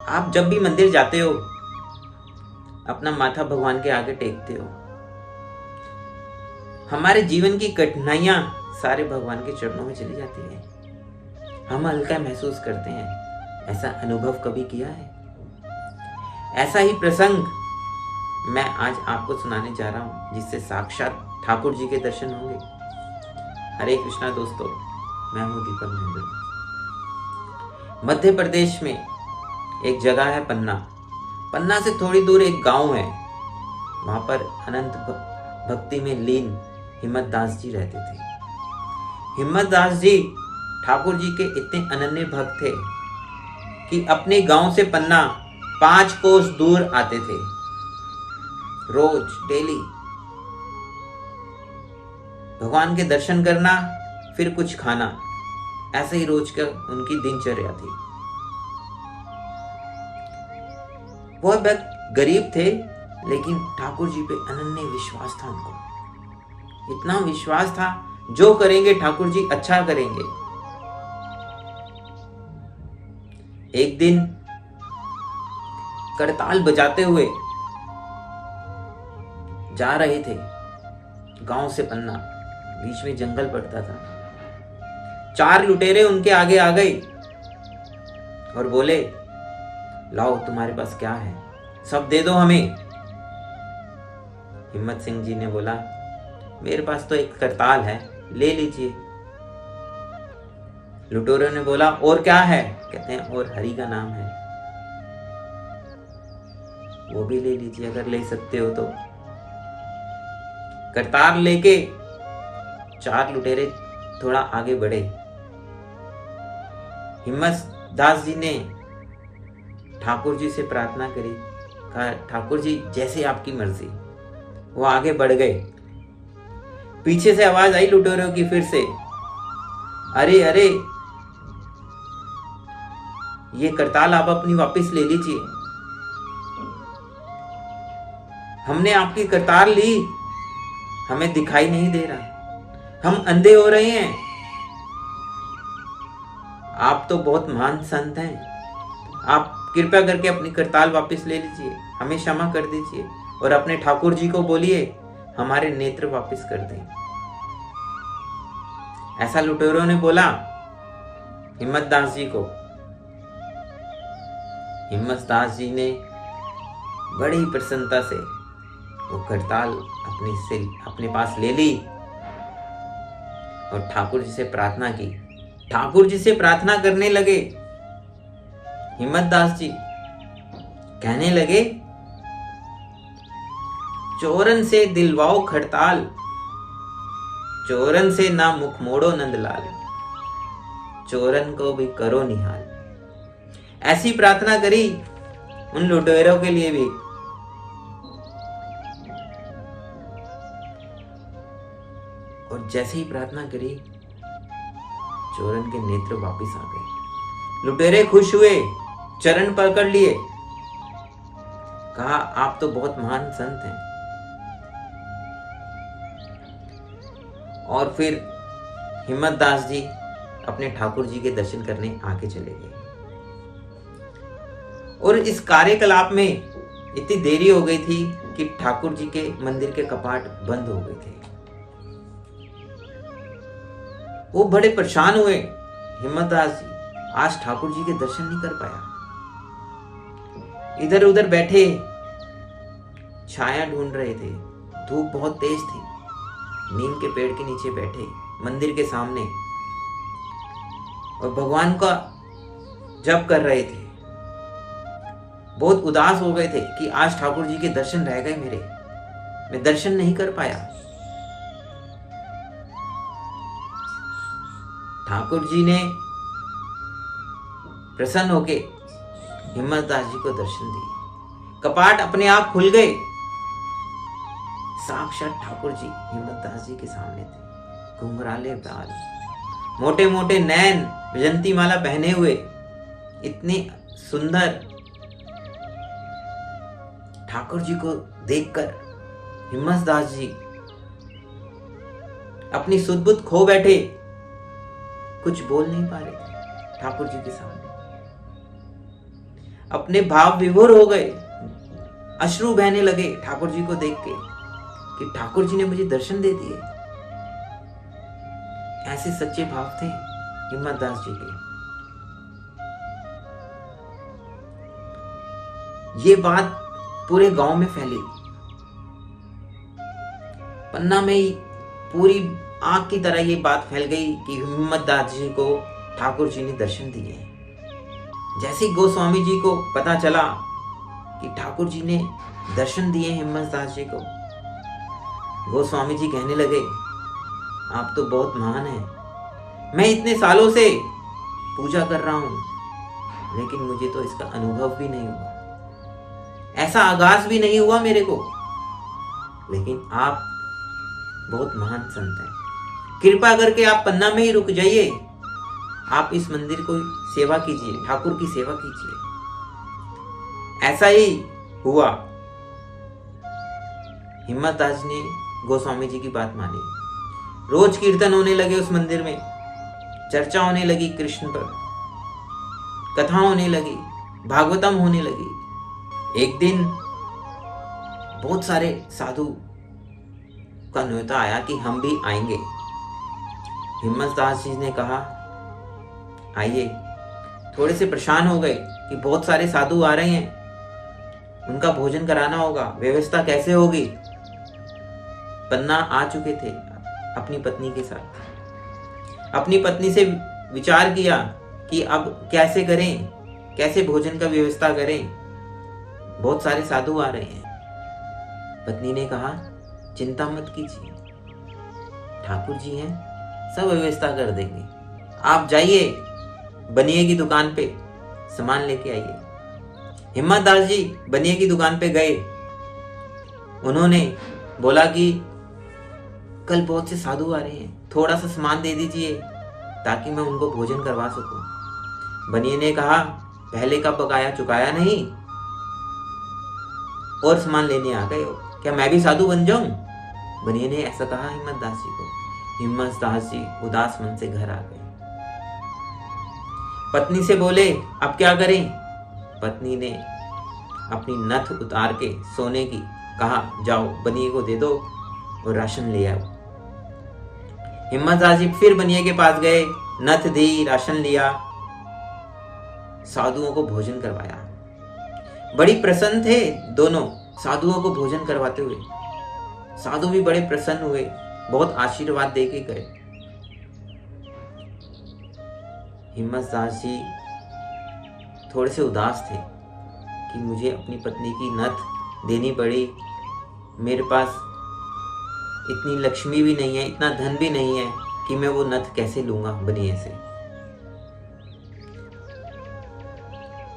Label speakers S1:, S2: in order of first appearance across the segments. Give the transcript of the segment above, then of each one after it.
S1: आप जब भी मंदिर जाते हो अपना माथा भगवान के आगे टेकते हो। हमारे जीवन की कठिनाइयां सारे भगवान के चरणों में चली जाती है। हम हल्का महसूस करते हैं। ऐसा अनुभव कभी किया है? ऐसा ही प्रसंग मैं आज आपको सुनाने जा रहा हूं, जिससे साक्षात ठाकुर जी के दर्शन होंगे। हरे कृष्णा दोस्तों, मैं हूं दीपक महेंद्र। मध्य प्रदेश में एक जगह है पन्ना। पन्ना से थोड़ी दूर एक गांव है। वहां पर अनंत भक्ति में लीन हिम्मत दास जी रहते थे। हिम्मत दास जी ठाकुर जी के इतने अनन्य भक्त थे कि अपने गांव से पन्ना 5 कोस दूर आते थे, रोज डेली भगवान के दर्शन करना, फिर कुछ खाना। ऐसे ही रोज का उनकी दिनचर्या थी। वह व्यक्ति गरीब थे, लेकिन ठाकुर जी पे अनन्य विश्वास था उनको। इतना विश्वास था, जो करेंगे ठाकुर जी अच्छा करेंगे। एक दिन करताल बजाते हुए जा रहे थे गांव से पन्ना। बीच में जंगल पड़ता था। 4 लुटेरे उनके आगे आ गए और बोले, लाओ तुम्हारे पास क्या है, सब दे दो हमें। हिम्मत सिंह जी ने बोला, मेरे पास तो एक करताल है, ले लीजिए। लुटेरों ने बोला, और क्या है? कहते हैं, और हरि का नाम है, वो भी ले लीजिए अगर ले सकते हो तो। करताल लेके 4 लुटेरे थोड़ा आगे बढ़े। हिम्मत दास जी ने ठाकुर जी से प्रार्थना करी, कहा, ठाकुर जी जैसे आपकी मर्जी। वो आगे बढ़ गए। पीछे से आवाज आई लुटेरों की फिर से, अरे अरे, ये करताल आप अपनी वापस ले लीजिए। हमने आपकी करताल ली, हमें दिखाई नहीं दे रहा, हम अंधे हो रहे हैं। आप तो बहुत महान संत हैं, आप कृपया करके अपनी करताल वापस ले लीजिए, हमें क्षमा कर दीजिए और अपने ठाकुर जी को बोलिए हमारे नेत्र वापस कर दें। ऐसा लुटेरों ने बोला हिम्मत दास जी को। हिम्मत दास जी ने बड़ी प्रसन्नता से वो करताल अपने पास ले ली और ठाकुर जी से प्रार्थना की। ठाकुर जी से प्रार्थना करने लगे। हिम्मत दास जी कहने लगे, चोरन से दिलवाओ खड़ताल, चोरन से ना मुख मोड़ो नंदलाल, चोरन को भी करो निहाल। ऐसी प्रार्थना करी उन लुटेरों के लिए भी। और जैसे ही प्रार्थना करी, चोरन के नेत्र वापस आ गए। लुटेरे खुश हुए, चरण पकड़ लिए, कहा, आप तो बहुत महान संत हैं। और फिर हिम्मत दास जी अपने ठाकुर जी के दर्शन करने आगे चले गए। और इस कार्यकलाप में इतनी देरी हो गई थी कि ठाकुर जी के मंदिर के कपाट बंद हो गए थे। वो बड़े परेशान हुए। हिम्मत दास जी आज ठाकुर जी के दर्शन नहीं कर पाया। इधर उधर बैठे छाया ढूंढ रहे थे। धूप बहुत तेज थी। नीम के पेड़ के नीचे बैठे मंदिर के सामने और भगवान का जप कर रहे थे। बहुत उदास हो गए थे कि आज ठाकुर जी के दर्शन रह गए मेरे, मैं दर्शन नहीं कर पाया। ठाकुर जी ने प्रसन्न होके हिम्मत दास जी को दर्शन दिए। कपाट अपने आप खुल गए। साक्षात ठाकुर जी हिम्मत दास जी के सामने थे। घुंघराले बाल, मोटे मोटे नैन, विजंती माला पहने हुए, इतने सुंदर। ठाकुर जी को देखकर हिम्मत दास जी अपनी सुध बुध खो बैठे, कुछ बोल नहीं पा रहे थे ठाकुर जी के सामने। अपने भाव विभोर हो गए, अश्रु बहने लगे ठाकुर जी को देख के कि ठाकुर जी ने मुझे दर्शन दे दिए। ऐसे सच्चे भाव थे हिम्मतदास जी के। ये बात पूरे गांव में फैली। पन्ना में ही पूरी आग की तरह ये बात फैल गई कि हिम्मतदास जी को ठाकुर जी ने दर्शन दिए। जैसे ही गोस्वामी जी को पता चला कि ठाकुर जी ने दर्शन दिए हिम्मतदास जी को, गोस्वामी जी कहने लगे, आप तो बहुत महान हैं। मैं इतने सालों से पूजा कर रहा हूं, लेकिन मुझे तो इसका अनुभव भी नहीं हुआ, ऐसा आगाज भी नहीं हुआ मेरे को। लेकिन आप बहुत महान संत हैं, कृपा करके आप पन्ना में ही रुक जाइए, आप इस मंदिर को सेवा कीजिए, ठाकुर की सेवा कीजिए। ऐसा ही हुआ। हिम्मतदास ने गोस्वामी जी की बात मानी। रोज कीर्तन होने लगे उस मंदिर में, चर्चा होने लगी कृष्ण पर, कथा होने लगी, भागवतम होने लगी। एक दिन बहुत सारे साधु का न्योता आया कि हम भी आएंगे। हिम्मतदास जी ने कहा, आइए। थोड़े से परेशान हो गए कि बहुत सारे साधु आ रहे हैं, उनका भोजन कराना होगा, व्यवस्था कैसे होगी। पन्ना आ चुके थे अपनी पत्नी के साथ। अपनी पत्नी से विचार किया कि अब कैसे करें, कैसे भोजन का व्यवस्था करें, बहुत सारे साधु आ रहे हैं। पत्नी ने कहा, चिंता मत कीजिए, ठाकुर जी हैं, सब व्यवस्था कर देंगे। आप जाइए बनिए की दुकान पे, सामान लेके आइए। हिम्मतदास जी बनिए की दुकान पे गए। उन्होंने बोला कि कल बहुत से साधु आ रहे हैं, थोड़ा सा सामान दे दीजिए ताकि मैं उनको भोजन करवा सकूं। बनिए ने कहा, पहले का बकाया चुकाया नहीं और सामान लेने आ गए हो, क्या मैं भी साधु बन जाऊं? बनिए ने ऐसा कहा हिम्मतदास जी को। हिम्मतदास जी उदास मन से घर आ गए। पत्नी से बोले, अब क्या करें? पत्नी ने अपनी नथ उतार के सोने की कहा, जाओ बनिए को दे दो और राशन ले आओ। हिम्मतदास जी फिर बनिए के पास गए, नथ दी, राशन लिया, साधुओं को भोजन करवाया। बड़ी प्रसन्न थे दोनों साधुओं को भोजन करवाते हुए। साधु भी बड़े प्रसन्न हुए, बहुत आशीर्वाद दे के गए। हिम्मतदास जी थोड़े से उदास थे कि मुझे अपनी पत्नी की नथ देनी पड़ी, मेरे पास इतनी लक्ष्मी भी नहीं है, इतना धन भी नहीं है कि मैं वो नथ कैसे लूंगा बनिए से।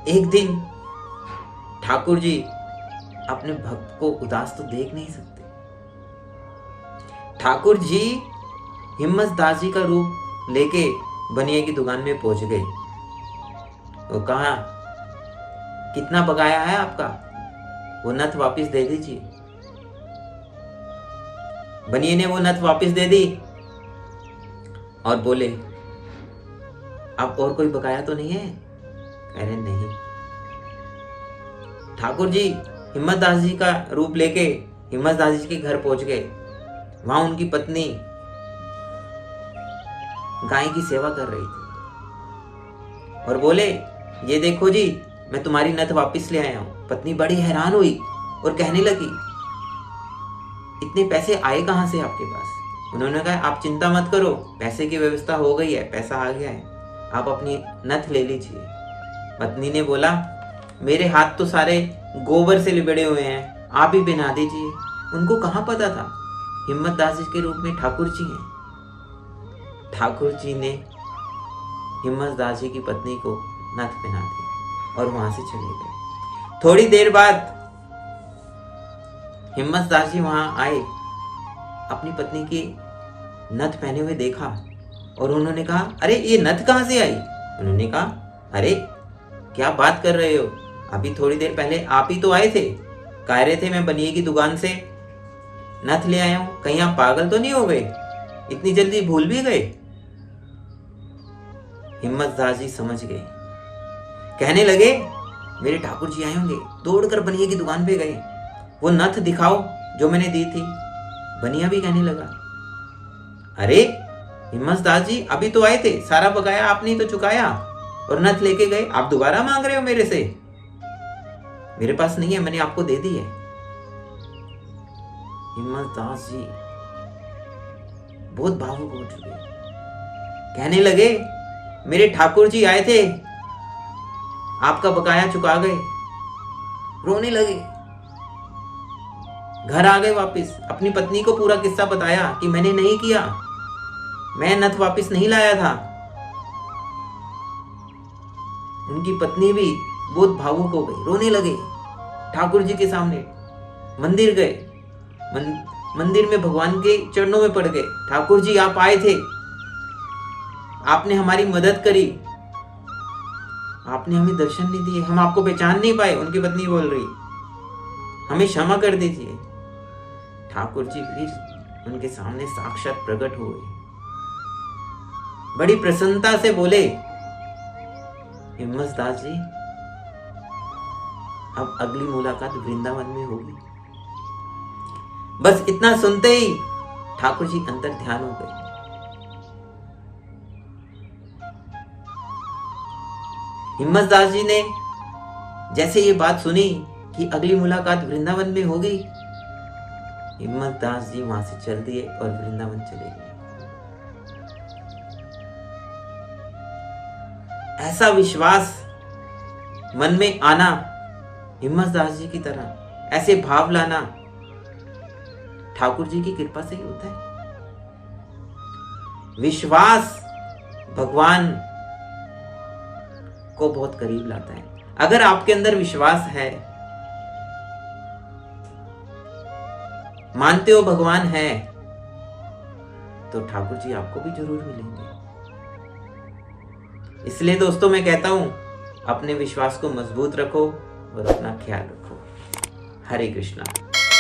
S1: एक दिन ठाकुर जी अपने भक्त को उदास तो देख नहीं सकते। ठाकुर जी हिम्मतदास जी का रूप लेके बनिए की दुकान में पहुंच गए। वो कहा, कितना बकाया है आपका, वो नथ वापस दे दीजिए। बनिए ने वो नथ वापस दे दी और बोले, अब और कोई बकाया तो नहीं है? कह रहे नहीं। ठाकुर जी हिम्मतदास जी का रूप लेके हिम्मतदास जी के घर पहुंच गए। वहां उनकी पत्नी गाय की सेवा कर रही थी और बोले, ये देखो जी, मैं तुम्हारी नथ वापस ले आया हूं। पत्नी बड़ी हैरान हुई और कहने लगी, इतने पैसे आए कहां से आपके पास? उन्होंने कहा, आप चिंता मत करो, पैसे की व्यवस्था हो गई है, पैसा आ गया है, आप अपनी नथ ले लीजिए। पत्नी ने बोला, मेरे हाथ तो सारे गोबर से लिबड़े हुए हैं, आप ही पहना दीजिए। उनको कहां पता था हिम्मतदास जी के रूप में ठाकुर जी हैं। ठाकुर जी ने हिम्मतदास जी की पत्नी को नथ पहना दी और वहां से चले गए। थोड़ी देर बाद हिम्मतदास जी वहां आए, अपनी पत्नी की नथ पहने हुए देखा और उन्होंने कहा, अरे ये नथ कहां से आई? उन्होंने कहा, अरे क्या बात कर रहे हो, अभी थोड़ी देर पहले आप ही तो आए थे, कह रहे थे मैं बनिए की दुकान से नथ ले आया हूं, कहीं आप पागल तो नहीं हो गए, इतनी जल्दी भूल भी गए? हिम्मतदास जी समझ गए, कहने लगे, मेरे ठाकुर जी आए होंगे। दौड़कर बनिया की दुकान पे गए। वो नथ दिखाओ जो मैंने दी थी। बनिया भी कहने लगा, अरे हिम्मत दास जी अभी तो आए थे, सारा बकाया आपने ही तो चुकाया और नथ लेके गए, आप दोबारा मांग रहे हो मेरे से? मेरे पास नहीं है, मैंने आपको दे दी है। हिम्मत दास जी बहुत भावुक हो चुके, कहने लगे, मेरे ठाकुर जी आए थे, आपका बकाया चुका गए। रोने लगे। घर आ गए वापस, अपनी पत्नी को पूरा किस्सा बताया कि मैंने नहीं किया, मैं नथ वापस नहीं लाया था। उनकी पत्नी भी बहुत भावुक हो गई, रोने लगे। ठाकुर जी के सामने मंदिर गए, मंदिर में भगवान के चरणों में पड़ गए। ठाकुर जी आप आए थे, आपने हमारी मदद करी, आपने हमें दर्शन नहीं दिए, हम आपको पहचान नहीं पाए। उनकी पत्नी बोल रही, हमें क्षमा कर दीजिए। ठाकुर जी फिर उनके सामने साक्षात प्रकट हुए, बड़ी प्रसन्नता से बोले, हिम्मत दास जी अब अगली मुलाकात वृंदावन में होगी। बस इतना सुनते ही ठाकुर जी अंतर ध्यान हो गए। हिम्मत दास जी ने जैसे ये बात सुनी कि अगली मुलाकात वृंदावन में होगी, हिम्मत दास जी वहां से चल दिए और वृंदावन चले गए। ऐसा विश्वास मन में आना, हिम्मत दास जी की तरह ऐसे भाव लाना ठाकुर जी की कृपा से ही होता है। विश्वास भगवान को बहुत करीब लाता है। अगर आपके अंदर विश्वास है, मानते हो भगवान है, तो ठाकुर जी आपको भी जरूर मिलेंगे। इसलिए दोस्तों मैं कहता हूं, अपने विश्वास को मजबूत रखो और अपना ख्याल रखो। हरे कृष्णा।